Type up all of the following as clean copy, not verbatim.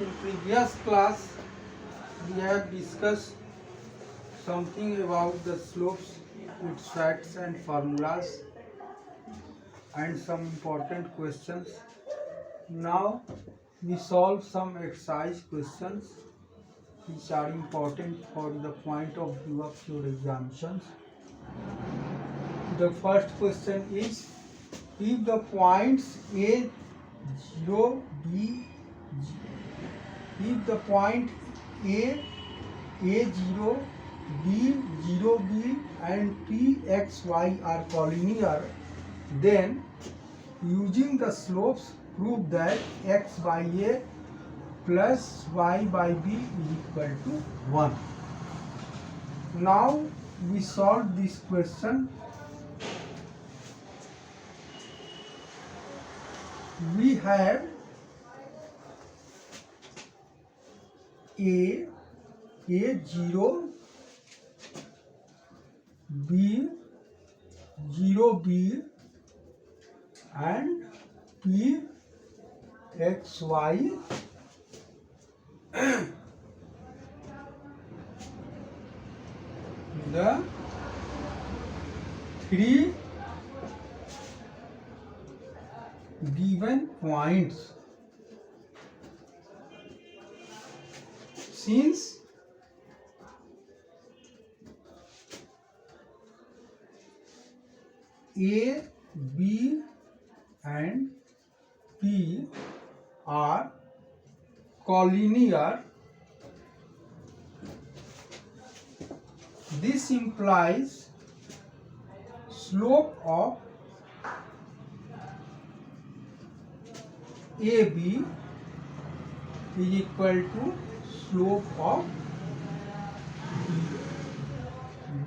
In previous class, we have discussed something about the slopes, its facts and formulas, and some important questions. Now, we solve some exercise questions which are important for the point of view of your examinations. The first question is, if the points A0, B, if the point A0, B0B and PXY are collinear, then using the slopes prove that x by A plus y by B is equal to 1. Now we solve this question. We have A0, B0B and PXY. The three given points. Since A, B and P are collinear, this implies slope of AB is equal to slope of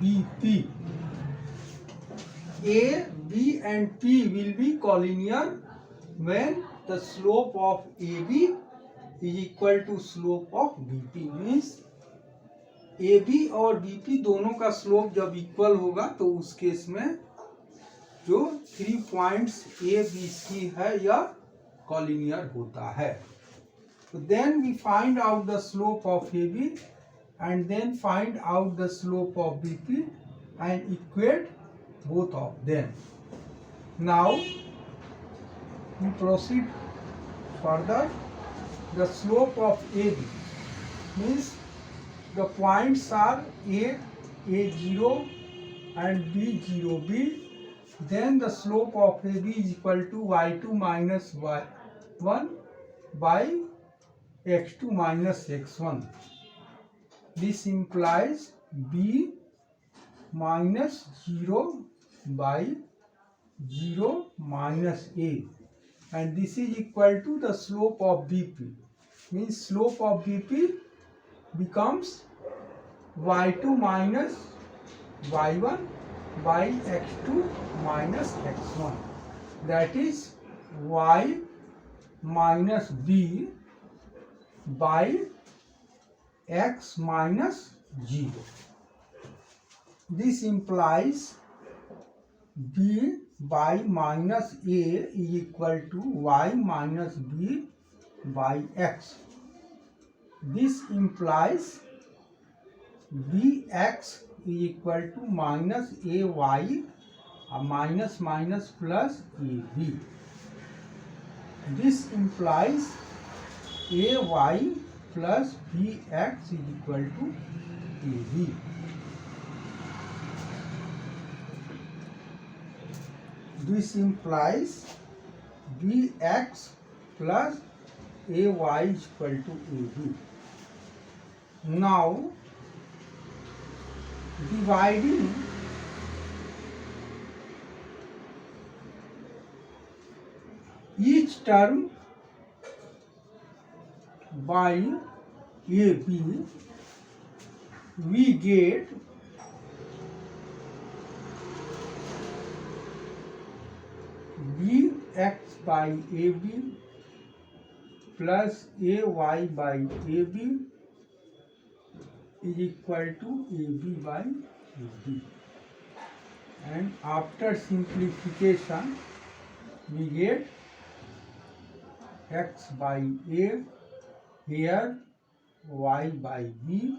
BP. A, B and P will be collinear when the slope of AB is equal to slope of BP. Means AB और BP दोनों का slope जब equal होगा तो उस case में जो 3 points A, B, C है यह कॉलिनियर होता है. So then we find out the slope of AB and then find out the slope of BP and equate both of them. Now we proceed further. The slope of AB means the points are A, A0 and B0B. Then the slope of AB is equal to y2 minus y1 by x2 minus x1. This implies B minus 0 by 0 minus A, and this is equal to the slope of BP. Means slope of BP becomes y2 minus y1 by x2 minus x1, that is y minus b by x minus 0. This implies b by minus a is equal to y minus b by x. This implies bx is equal to minus ay, minus minus plus ab. This implies ay plus bx is equal to ab. This implies bx plus ay is equal to ab. Now dividing each term by AB, we get bx by AB plus ay by AB is equal to AB by AB, and after simplification we get x by A here y by b,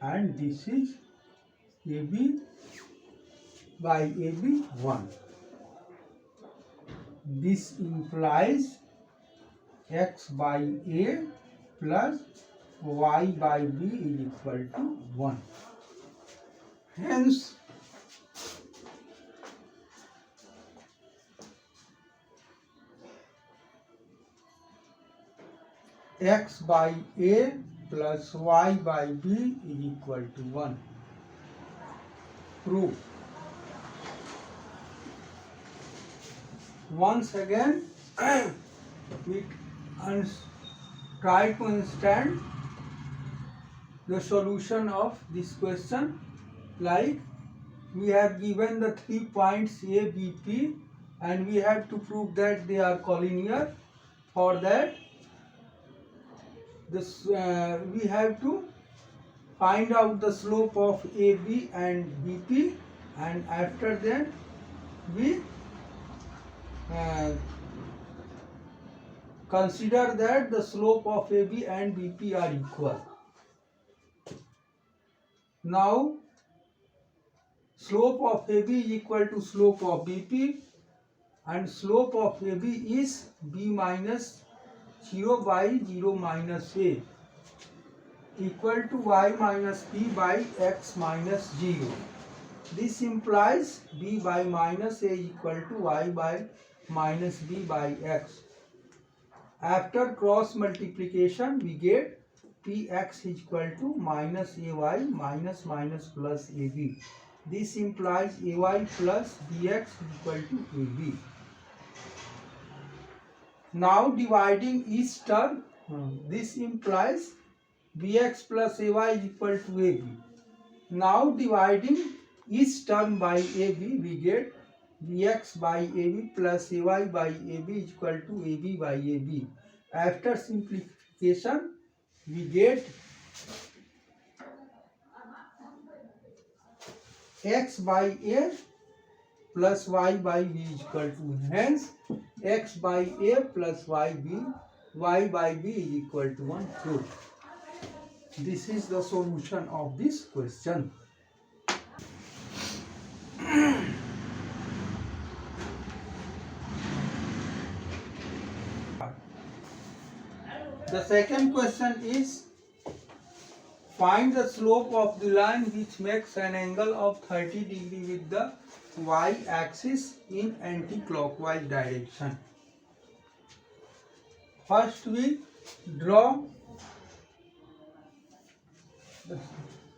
and this is AB by AB 1. This implies x by a plus y by b is equal to 1. Hence, x by a plus y by b is equal to 1. Proof. Once again, we try to understand the solution of this question. Like, we have given the 3 points A, B, P, and we have to prove that they are collinear. For that, we have to find out the slope of AB and BP, and after that we consider that the slope of AB and BP are equal. Now, slope of AB is equal to slope of BP, and slope of AB is B minus 0 by 0 minus A equal to y minus b by x minus 0. This implies b by minus a equal to y by minus b by x. After cross multiplication, we get px is equal to minus ay minus minus plus ab. This implies ay plus bx is equal to ab. Now dividing each term, this implies bx plus ay is equal to ab. Now dividing each term by ab, we get bx by ab plus ay by ab is equal to ab by ab. After simplification, we get x by a plus y by b is equal to, hence x by a plus y by b is equal to 1 proof. This is the solution of this question. The second question is, find the slope of the line which makes an angle of 30 degree with the y-axis in anti-clockwise direction. First we draw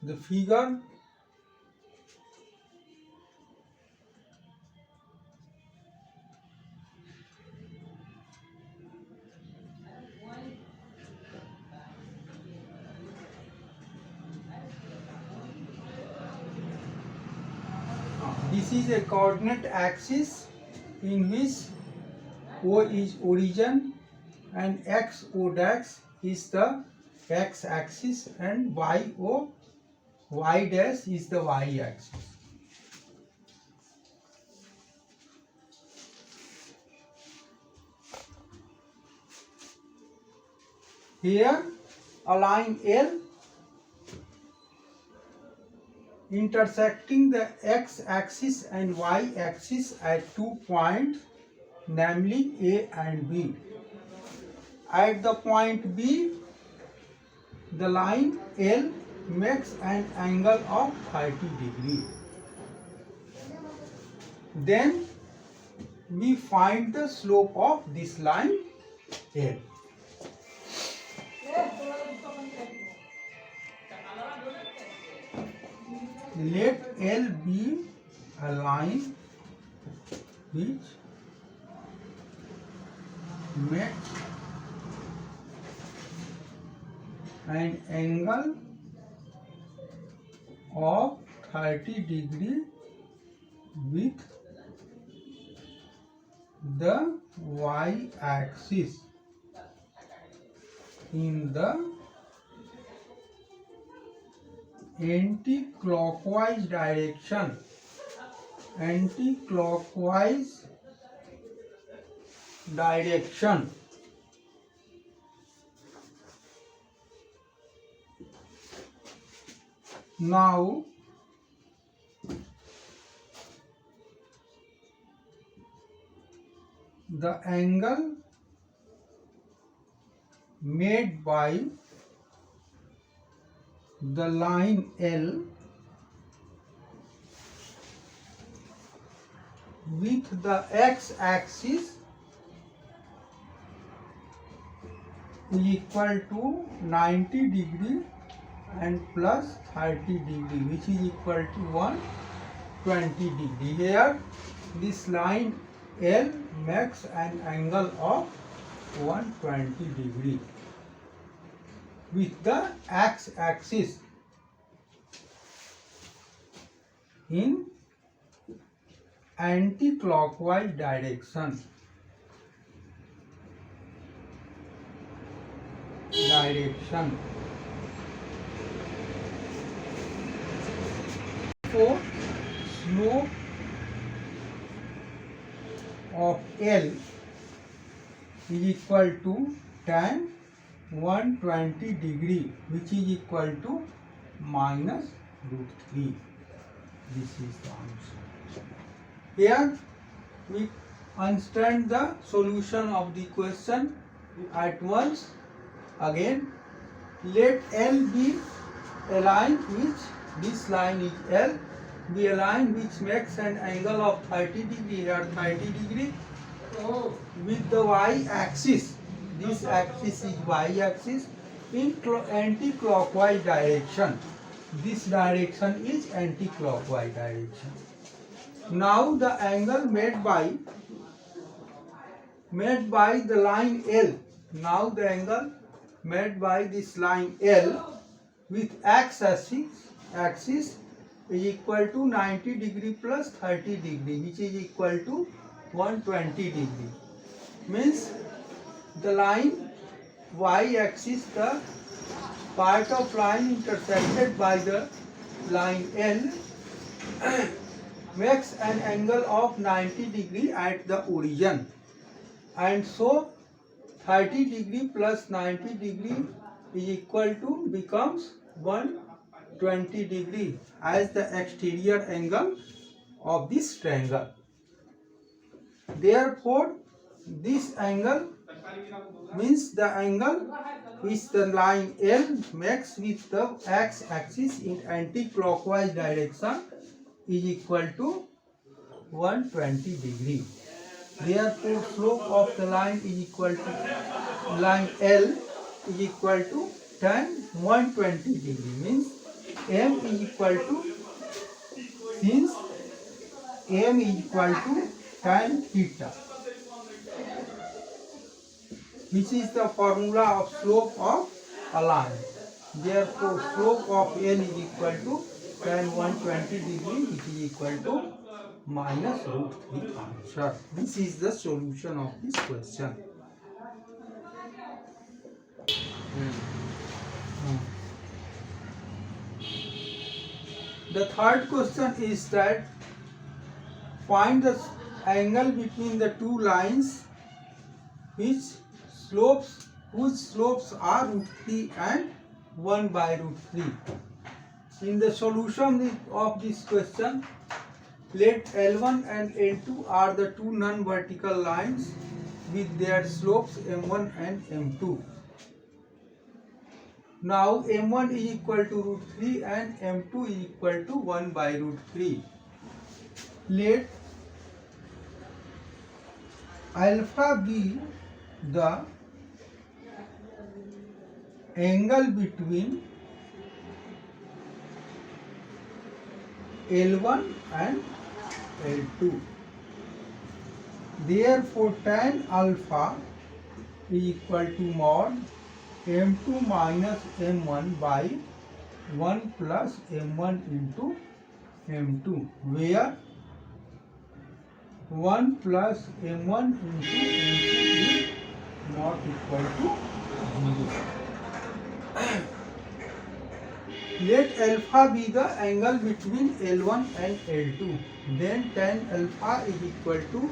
the figure. This is a coordinate axis in which O is origin and x o dash is the x axis and y dash is the y axis. Here a line L intersecting the x axis and y axis at 2 points, namely A and B. At the point B, the line L makes an angle of 30 degree. Then we find the slope of this line L. Let L be a line which makes an angle of 30 degree with the y-axis in the anti-clockwise direction. Anti-clockwise direction. Now the angle made by the line L with the x-axis is equal to 90 degree and plus 30 degree, which is equal to 120 degree. Here this line L makes an angle of 120 degree with the x-axis in anti-clockwise direction. So slope of L is equal to tan 120 degree, which is equal to minus root 3. This is the answer. Here we understand the solution of the question at once. Again, let L be a line which, this line is L, be a line which makes an angle of 30 degree, here 30 degree, with the y-axis. This axis is y-axis in anti-clockwise direction. This direction is anti-clockwise direction. Now the angle made by the line L. Now the angle made by this line L with x-axis is equal to 90 degree plus 30 degree, which is equal to 120 degree. Means the line y-axis, the part of line intersected by the line L makes an angle of 90 degree at the origin, and so 30 degree plus 90 degree is equal to becomes 120 degree as the exterior angle of this triangle. Therefore, this angle means the angle which the line L makes with the x-axis in anti-clockwise direction is equal to 120 degree. Therefore, slope of the line is equal to line L is equal to tan 120 degree. Means M is equal to, since M is equal to tan theta, which is the formula of slope of a line. Therefore, slope of L is equal to tan 120 degree, which is equal to minus root 3 answer. This is the solution of this question. The third question is that find the angle between the two lines whose slopes are root 3 and 1 by root 3. In the solution of this question, let L1 and L2 are the two non-vertical lines with their slopes M1 and M2. Now M1 is equal to root 3 and M2 is equal to 1 by root 3. Let alpha be the angle between L1 and L2. Therefore, tan alpha is equal to mod M2 minus M1 by 1 plus M1 into M2, where 1 plus M1 into M2 is not equal to 0. Let alpha be the angle between L1 and L2. Then tan alpha is equal to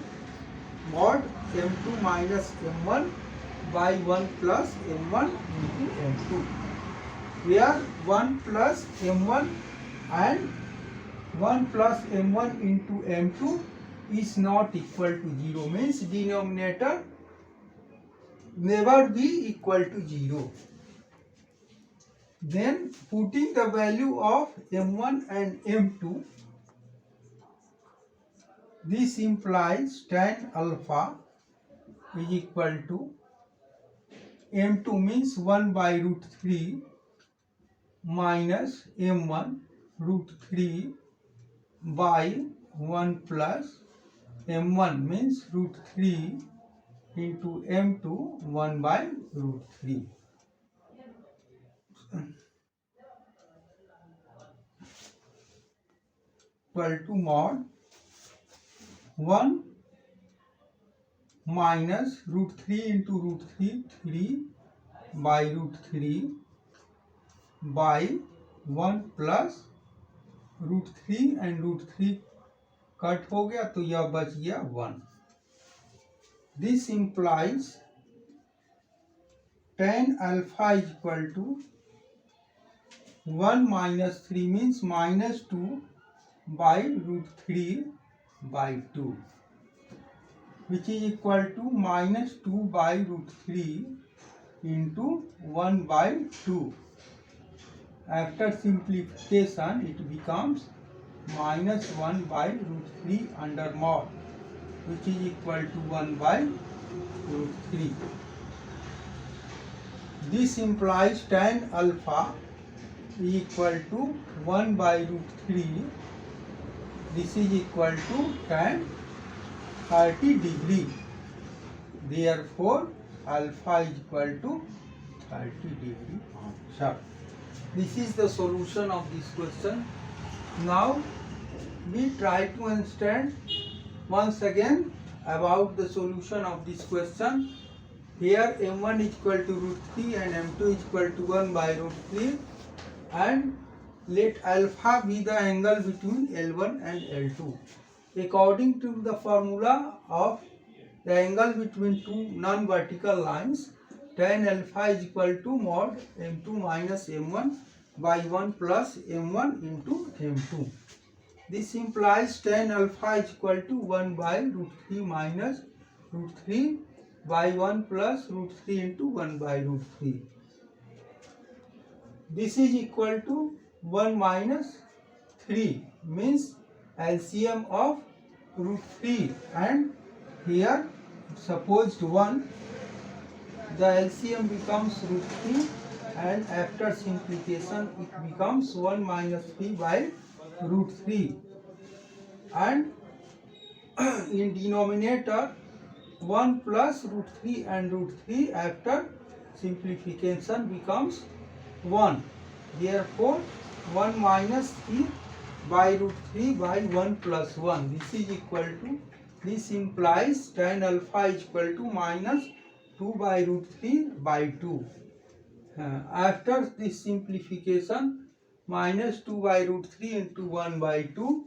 mod M2 minus M1 by 1 plus M1 into M2, where 1 plus M1 and 1 plus m1 into m2 is not equal to 0, means denominator never be equal to 0. Then putting the value of m1 and m2, this implies tan alpha is equal to m2 means 1 by root 3 minus m1 root 3 by 1 plus m1 means root 3 into m2 1 by root 3. Equal to mod 1 minus root 3 into root 3 3 by root 3 by 1 plus root 3 and root 3 cut हो गया तो यह बच गया 1. This implies tan alpha is equal to 1 minus 3 means minus 2 by root 3 by 2, which is equal to minus 2 by root 3 into 1 by 2. After simplification, it becomes minus 1 by root 3 under mod, which is equal to 1 by root 3. This implies tan alpha is equal to 1 by root 3. This is equal to tan 30 degree. Therefore, alpha is equal to 30 degree answer. This is the solution of this question. Now we try to understand once again about the solution of this question. Here m1 is equal to root 3 and m2 is equal to 1 by root 3, and let alpha be the angle between L1 and L2. According to the formula of the angle between two non-vertical lines, tan alpha is equal to mod m2 minus m1 by 1 plus m1 into m2. This implies tan alpha is equal to 1 by root 3 minus root 3 by 1 plus root 3 into 1 by root 3. This is equal to 1 minus 3 means LCM of root 3, and here supposed 1, the LCM becomes root 3, and after simplification it becomes 1 minus 3 by root 3, and in denominator 1 plus root 3 and root 3 after simplification becomes 1. Therefore 1 minus 3 by root 3 by 1 plus 1, this is equal to, this implies tan alpha is equal to minus 2 by root 3 by 2. After this simplification, minus 2 by root 3 into 1 by 2.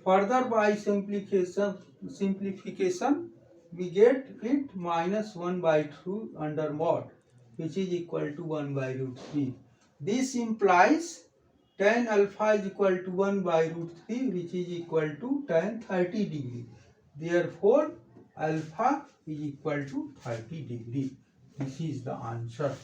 Further by simplification we get it minus 1 by 2 under mod, which is equal to 1 by root 3. This implies tan alpha is equal to 1 by root 3, which is equal to tan 30 degree. Therefore alpha is equal to 30 degree. This is the answer.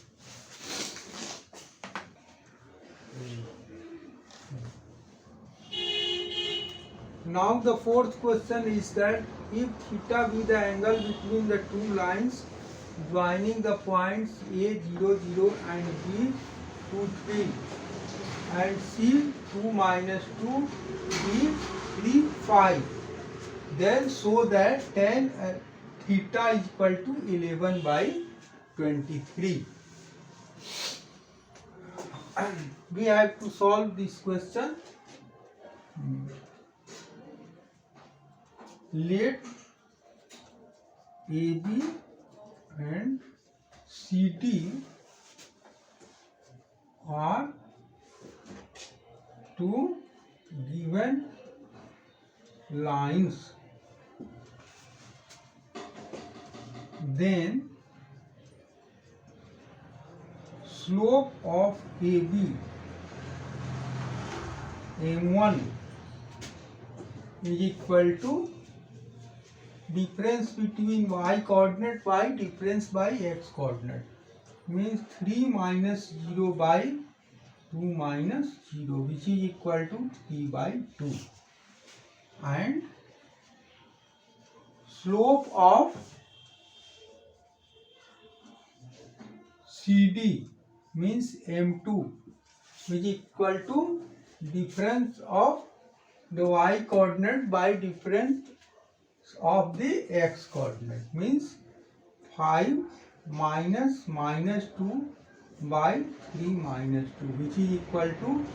Now the fourth question is that if theta be the angle between the two lines joining the points A 0 0 and B 2 3 and C 2 minus 2 B 3 5, then show that tan theta is equal to 11 by 23. We have to solve this question. Let AB and CD are two given lines, then slope of AB m1 is equal to difference between y coordinate by difference by x coordinate, means 3 minus 0 by 2 minus 0, which is equal to 3 by 2, and slope of CD means m2 is equal to difference of the y coordinate by difference of the x coordinate, means 5 minus minus 2 by 3 minus 2, which is equal to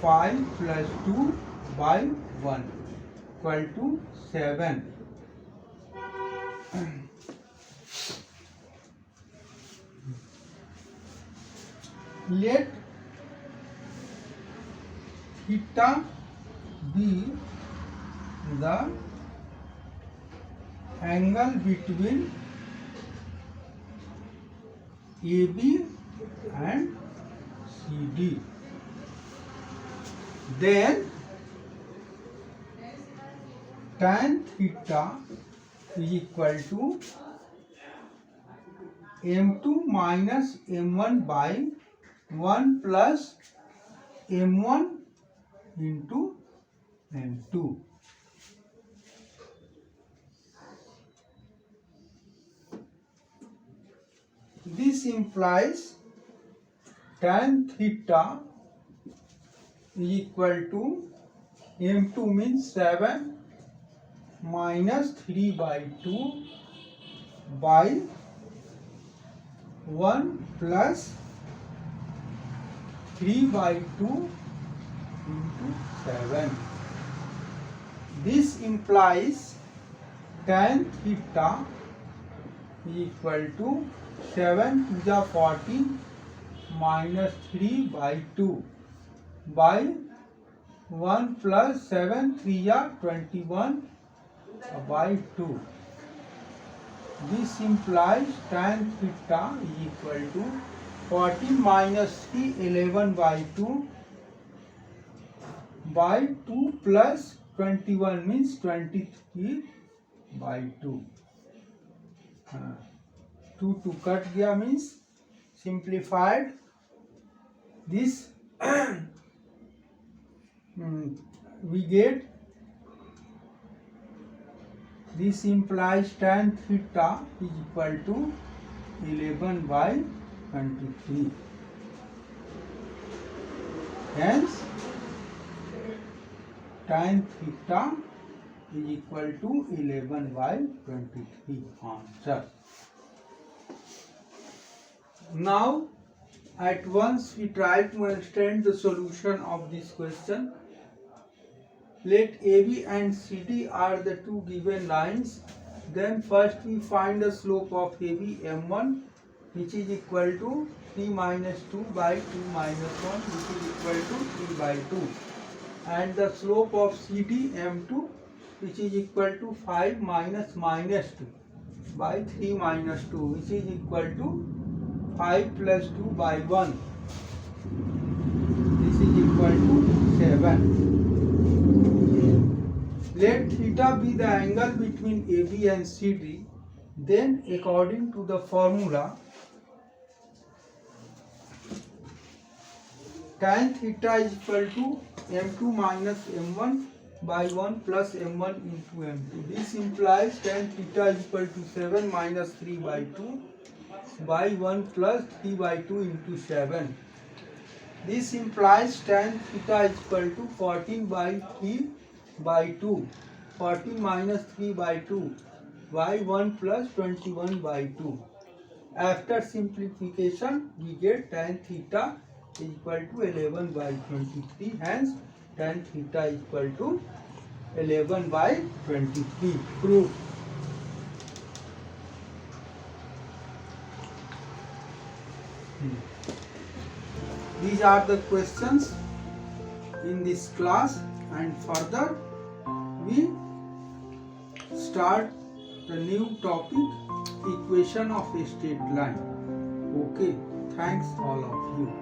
5 plus 2 by 1 equal to 7. Let theta be the angle between AB and CD. Then tan theta is equal to m2 minus m1 by 1 plus m1 into m2. This implies tan theta is equal to m2 means 7 minus 3 by 2 by 1 plus 3 by 2 into 7. This implies tan theta is equal to 7 to the 14 minus 3 by 2 by 1 plus 7 3 are 21 by 2. This implies tan theta is equal to 14 minus 3 11 by 2 by 2 plus 21 means 23 by 2. 2 to cut gaya means simplified. This we get, this implies tan theta is equal to 11 by 23. Hence tan theta is equal to 11 by 23. Answer. Now at once we try to understand the solution of this question. Let AB and CD are the two given lines. Then first we find the slope of AB m1, which is equal to 3 minus 2 by 2 minus 1, which is equal to 3 by 2, and the slope of CD m2, which is equal to 5 minus minus 2 by 3 minus 2, which is equal to 5 plus 2 by 1. This is equal to 7. Let theta be the angle between AB and CD. Then according to the formula, tan theta is equal to m2 minus m1 by 1 plus m1 into m2. This implies tan theta is equal to 7 minus 3 by 2 by 1 plus 3 by 2 into 7. This implies tan theta is equal to 14 by 3 by 2, 14 minus 3 by 2 by 1 plus 21 by 2. After simplification we get tan theta is equal to 11 by 23. Hence tan theta is equal to 11 by 23. Proof. These are the questions in this class, and further we start the new topic, equation of a straight line. Okay, thanks all of you.